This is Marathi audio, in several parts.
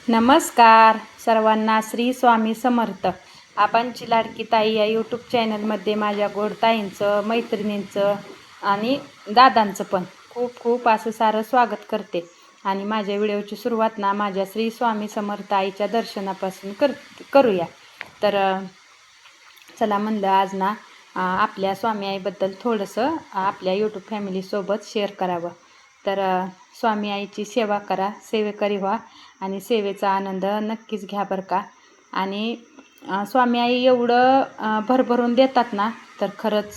नमस्कार सर्वांना, श्री स्वामी समर्थ. आपणची लाडकी ताई या यूट्यूब चॅनलमध्ये माझ्या गोडताईंचं, मैत्रिणींचं आणि दादांचं पण खूप खूप असं सारं स्वागत करते. आणि माझ्या व्हिडिओची सुरुवात ना माझ्या श्री स्वामी समर्थ आईच्या दर्शनापासून करूया. तर चला म्हणलं आज ना आपल्या स्वामी आईबद्दल थोडंसं आपल्या यूट्यूब फॅमिलीसोबत शेअर करावं. तर स्वामी आईची सेवा करा, सेवेकरी व्हा आणि सेवेचा आनंद नक्कीच घ्या बरं का. आणि स्वामी आई एवढं भरभरून देतात ना, तर खरंच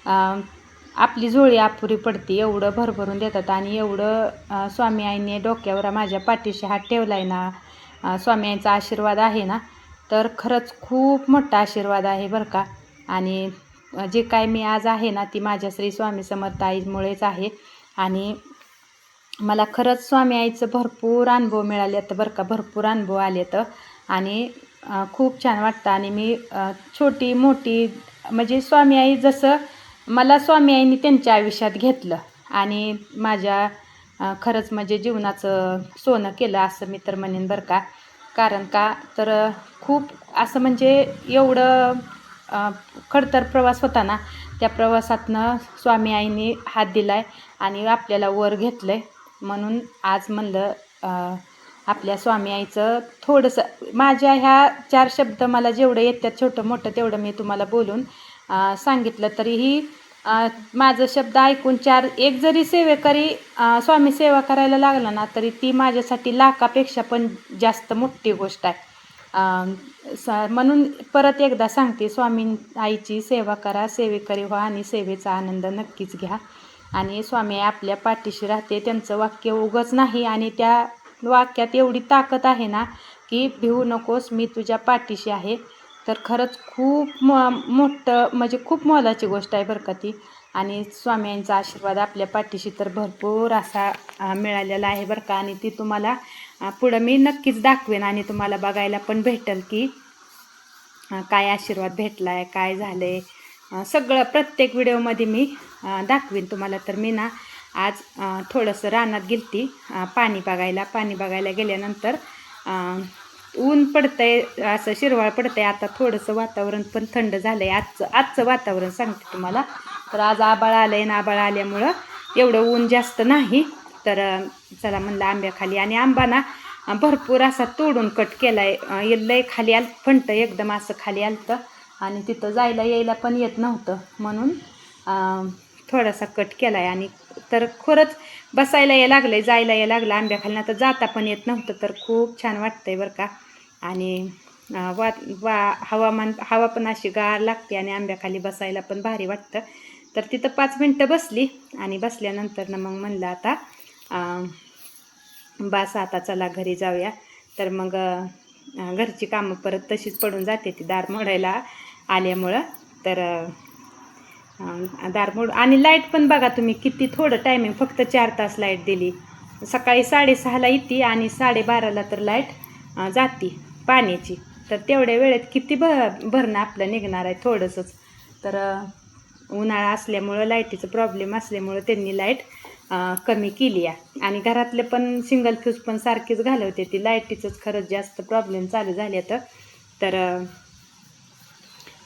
आपली झोळी अपुरी पडते. एवढं भरभरून देतात आणि एवढं स्वामी आईने डोक्यावर माझ्या पाठीशी हात ठेवला आहे ना, स्वामी आईचा आशीर्वाद आहे ना, तर खरंच खूप मोठा आशीर्वाद आहे बरं का. आणि जे काय मी आज आहे ना, ती माझ्या श्री स्वामी समर्थ आईमुळेच आहे. आणि मला खरंच स्वामी आईचं भरपूर अनुभव मिळाले तर बरं का, भरपूर अनुभव आले तर. आणि खूप छान वाटतं. आणि मी छोटी मोठी म्हणजे स्वामी आई जसं मला स्वामी आईने त्यांच्या आयुष्यात घेतलं आणि माझ्या खरंच म्हणजे जीवनाचं सोनं केलं असं मी तर म्हणेन बरं का. कारण का तर खूप असं म्हणजे एवढं खडतर प्रवास होता ना, त्या प्रवासातनं स्वामी आईने हात दिला आहे आणि आपल्याला वर घेतलं आहे. म्हणून आज म्हणलं आपल्या स्वामी आईचं थोडंसं माझ्या ह्या 4 शब्द मला जेवढं येतात छोटं मोठं तेवढं मी तुम्हाला बोलून सांगितलं. तरीही माझं शब्द ऐकून एक जरी सेवेकरी स्वामी सेवा करायला लागला ना, तरी ती माझ्यासाठी लाखापेक्षा पण जास्त मोठी गोष्ट आहे. म्हणून परत एकदा सांगते, स्वामी आईची सेवा करा, सेवेकरी व्हा आणि सेवेचा आनंद नक्कीच घ्या. आणि स्वामी आपल्या पाठीशी राहते. त्यांचं वाक्य उगच नाही आणि त्या वाक्यात एवढी ताकद आहे ना, की भिवू नकोस, मी तुझ्या पाठीशी आहे. तर खरंच खूप मोठं म्हणजे खूप मोलाची गोष्ट आहे बरं का ती. आणि स्वामींचा आशीर्वाद आपल्या पाठीशी तर भरपूर असा मिळालेला आहे बरं का. आणि ती तुम्हाला पुढं मी नक्कीच दाखवेन आणि तुम्हाला बघायला पण भेटेल की काय आशीर्वाद भेटला आहे, काय झालं आहे, सगळं प्रत्येक व्हिडिओमध्ये मी दाखवीन तुम्हाला. तर मी ना आज थोडंसं रानात गेलती पाणी बघायला गेल्यानंतर ऊन पडतं आहे, असं शिरवाळ पडतं आहे. आता थोडंसं वातावरण पण थंड झालं आहे. आजचं वातावरण सांगते तुम्हाला. तर आज आभाळ आलं आहे आणि आभाळ आल्यामुळं एवढं ऊन जास्त नाही. तर चला म्हणलं आंब्याखाली. आणि आंबा ना भरपूर असा तोडून कट केला आहे. लय खाली आलं, फंट एकदम असं खाली आलं आणि तिथं जायला यायला पण येत नव्हतं. म्हणून थोडासा कट केला आहे. आणि तर खरंच बसायला यायला लागलं, जायला यायला लागलं आंब्याखाली. तर जाता पण येत नव्हतं. तर खूप छान वाटतंय बरं का. आणि हवा पण अशी गार लागते आणि आंब्याखाली बसायला पण भारी वाटतं. तर तिथं 5 मिनटं बसली आणि बसल्यानंतर ना मग म्हणलं आता बस आता चला घरी जाऊया. तर मग घरची कामं परत तशीच पडून जाते ती दार मोडायला आल्यामुळं. तर दार मोड आणि लाईट पण बघा तुम्ही किती थोडं टायमिंग, फक्त 4 तास लाईट दिली. सकाळी 6:30ला येते आणि 12:30ला तर लाईट जाती पाण्याची. तर तेवढ्या वेळेत किती भरणं आपलं निघणार आहे थोडंसंच. तर उन्हाळा असल्यामुळं लाईटीचं प्रॉब्लेम असल्यामुळं त्यांनी लाईट कमी केली आहे. आणि घरातले पण सिंगल फ्यूज पण सारखीच घालवते ती. लाईटीचंच खरंच जास्त प्रॉब्लेम चालू झाले. तर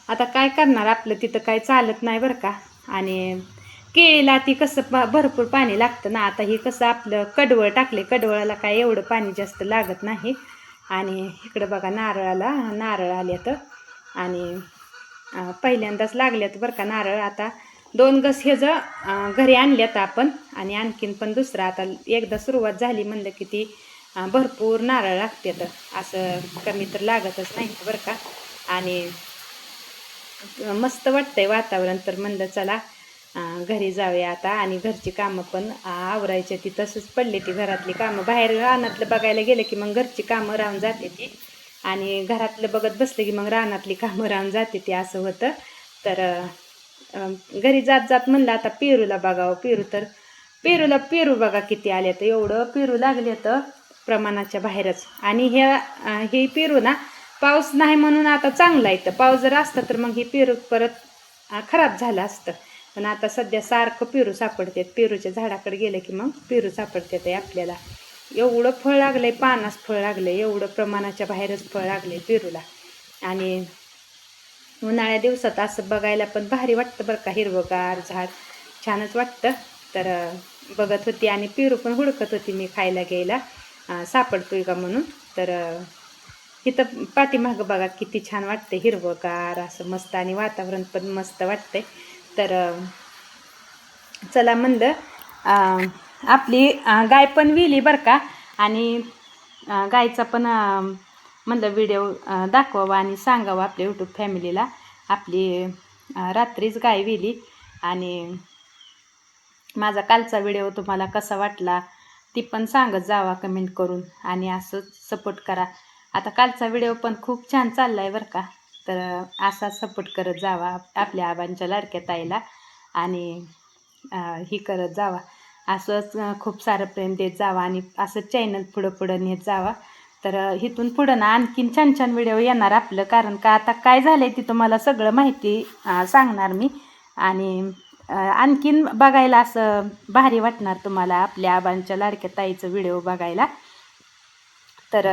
आता काय करणार, आपलं तिथं काय चालत नाही बरं का. आणि केळीला ती कसं भरपूर पाणी लागतं ना. आता ही कसं आपलं कडवळ टाकले, कडवळाला काय एवढं पाणी जास्त लागत नाही. आणि इकडं बघा नारळ आल्यात आणि पहिल्यांदाच लागल्यात बरं का नारळ. आता 2 गस ह्याचं घरी आणल्यात आपण आणि आणखीन पण दुसरं आता एकदा सुरुवात झाली म्हणलं की ती भरपूर नारळ लागतात. असं कमी तर लागतच नाही बरं का. आणि मस्त वाटतंय वातावरण. तर म्हणलं चला घरी जाऊया आता. आणि घरची कामं पण आवरायची ती तसंच पडली ती घरातली कामं. बाहेर रानातलं बघायला गेलं की मग घरची कामं राहून जाते ती आणि घरातलं बघत बसलं की मग रानातली कामं राहून जाते ती, असं होतं. तर घरी जात म्हणलं आता पेरूला बघावं. पेरू बघा किती आले. तर एवढं पेरू लागले तर प्रमाणाच्या बाहेरच. आणि हे पेरू ना पाऊस नाही म्हणून आता चांगला आहे. तर पाऊस जर असता तर मग हे पेरू परत खराब झालं असतं. पण आता सध्या सारखं पेरू सापडतात. पेरूच्या झाडाकडे गेलं की मग पेरू सापडतात आपल्याला. एवढं फळ लागलंय, पानास फळ लागलंय, एवढं प्रमाणाच्या बाहेरच फळ लागले पेरूला. आणि उन्हाळ्या दिवसात असं बघायला पण भारी वाटतं बरं का, हिरवगार झाड छानच वाटतं. तर बघत होती आणि पेरू पण हुडकत होती मी खायला घ्यायला, सापडतोय का म्हणून. तर इथं पाठीमागं बघा किती छान वाटते, हिरवगार असं मस्त, आणि वातावरण पण मस्त वाटतंय. तर चला म्हणलं आपली गाय पण विली बरं का, आणि गायचा पण म्हणलं व्हिडिओ दाखवावा आणि सांगावा आपल्या यूट्यूब फॅमिलीला. आपली रात्रीच गाय विली, आणि माझा कालचा व्हिडिओ तुम्हाला कसा वाटला ती पण सांगत जावा कमेंट करून, आणि असंच सपोर्ट करा. आता कालचा व्हिडिओ पण खूप छान चालला आहे बरं का. तर असाच सपोर्ट करत जावा आपल्या आबांच्या लाडक्या ताईला, आणि ही करत जावा, असंच खूप सारं प्रेम देत जावा, आणि असंच चॅनल पुढं नेत जावा. तर इथून पुढं ना आणखीन छान छान व्हिडिओ येणार आपलं, कारण का आता काय झालं आहे ती तुम्हाला सगळं माहिती सांगणार मी. आणि आणखीन बघायला असं भारी वाटणार तुम्हाला आपल्या आबांच्या लाडक्या ताईचं व्हिडिओ बघायला. तर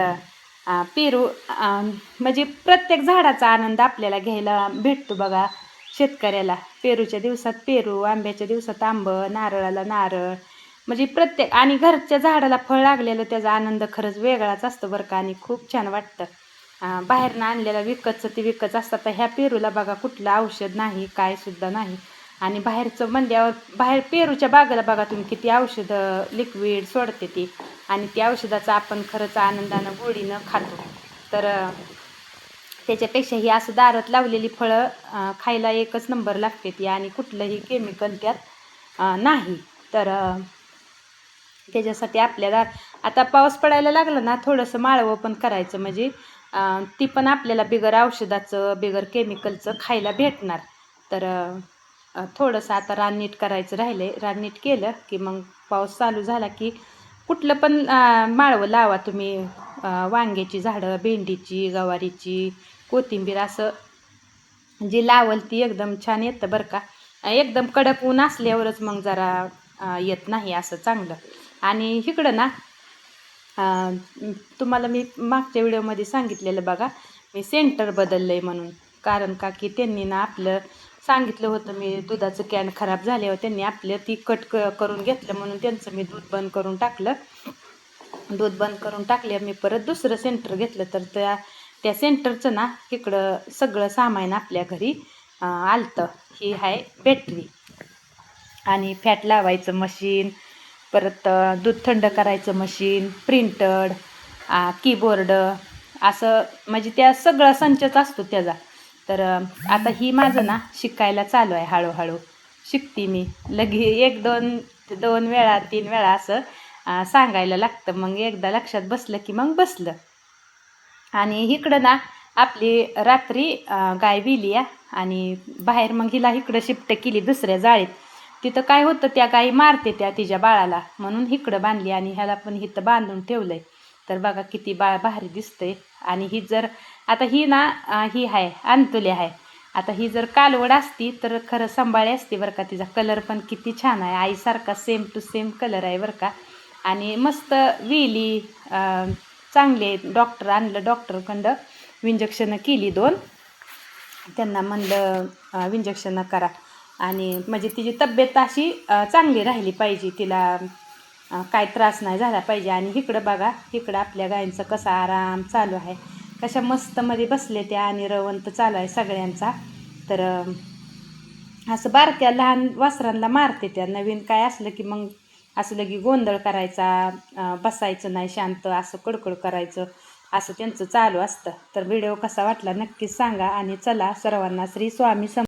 पेरू म्हणजे प्रत्येक झाडाचा आनंद आपल्याला घ्यायला भेटतो बघा शेतकऱ्याला. पेरूच्या दिवसात पेरू, आंब्याच्या दिवसात आंब, नारळाला नारळ, म्हणजे प्रत्येक, आणि घरच्या झाडाला फळ लागलेलं त्याचा आनंद खरंच वेगळाच असतो बरं का, आणि खूप छान वाटतं. बाहेरनं आणलेलं विकतचं ते विकत असतं. तर ह्या पेरूला बघा कुठलं औषध नाही, काय सुद्धा नाही. आणि बाहेरचं म्हणल्यावर बाहेर पेरूच्या बागेला बघा तुम्ही किती औषधं लिक्विड सोडते ती, आणि त्या औषधाचा आपण खरंच आनंदानं गोडीनं खातो. तर त्याच्यापेक्षा ही असं दारात लावलेली फळं खायला एकच नंबर लागते ती, आणि कुठलंही केमिकल त्यात नाही. तर त्याच्यासाठी आपल्याला आता पाऊस पडायला लागला ना, थोडंसं माळवं पण करायचं, म्हणजे ती पण आपल्याला बिगर औषधाचं बिगर केमिकलचं खायला भेटणार. तर थोडंसं आता रान नीट करायचं राहिलं आहे. रान नीट केलं की मग पाऊस चालू झाला की कुठलं पण माळवं लावा तुम्ही, वांग्याची झाडं, भेंडीची, गवारीची, कोथिंबीर, असं जी लावल ती एकदम छान येतं बरं का. एकदम कडक ऊन असल्यावरच मग जरा येत नाही असं चांगलं. आणि इकडं ना तुम्हाला मी मागच्या व्हिडिओमध्ये सांगितलेलं बघा, मी सेंटर बदललं आहे म्हणून. कारण का की त्यांनी ना आपलं सांगितलं होतं, मी दुधाचं कॅन खराब झाल्यावर त्यांनी आपलं ती कट करून घेतलं, म्हणून त्यांचं मी दूध बंद करून टाकलं. दूध बंद करून टाकल्यावर मी परत दुसरं सेंटर घेतलं. तर त्या सेंटरचं ना इकडं सगळं सामान आपल्या घरी आलतं. ही आहे बॅटरी, आणि फॅट लावायचं मशीन, परत दूध थंड करायचं मशीन, प्रिंटर, कीबोर्ड, असं म्हणजे त्या सगळा संचच असतो त्याचा. तर आता ही माझं ना शिकायला चालू आहे, हळूहळू शिकते मी. लगे 1-2 वेळा 3 वेळा असं सांगायला लागतं, मग एकदा लक्षात बसलं की मग बसलं. आणि इकडं ना आपली रात्री गाय विली आहे, आणि बाहेर मग हिला इकडं शिफ्ट केली दुसऱ्या जाळीत. तिथं काय होतं, त्या गाई मारते त्या तिच्या बाळाला, म्हणून इकडं बांधली, आणि ह्याला पण इथं बांधून ठेवलं आहे. तर बघा किती बाळ भारी दिसतंय. आणि ही जर आता ही ना ही आहे अंतुली आहे. आता ही जर कालवड असती तर खरं सांभाळी असती बरं का. तिचा कलर पण किती छान आहे, आईसारखा सेम टू सेम कलर आहे बरं का. आणि मस्त विली चांगले आहेत. डॉक्टर आणलं, डॉक्टरकडं इंजेक्शनं केली 2. त्यांना म्हणलं इंजेक्शनं करा, आणि म्हणजे तिची तब्येत अशी चांगली राहिली पाहिजे, तिला काय त्रास नाही झाला पाहिजे. आणि इकडं बघा, इकडं आपल्या गायींचं कसा आराम चालू आहे, कशा मस्तमध्ये बसले त्या, आणि रवंत चालू आहे सगळ्यांचा. तर असं बारक्या लहान वासरांना मारते त्या. नवीन काय असलं की मग असलं की गोंधळ करायचा, बसायचं नाही शांत, असं कडकड करायचं, असं त्यांचं चालू असतं. तर व्हिडिओ कसा वाटला नक्कीच सांगा, आणि चला सर्वांना श्री स्वामी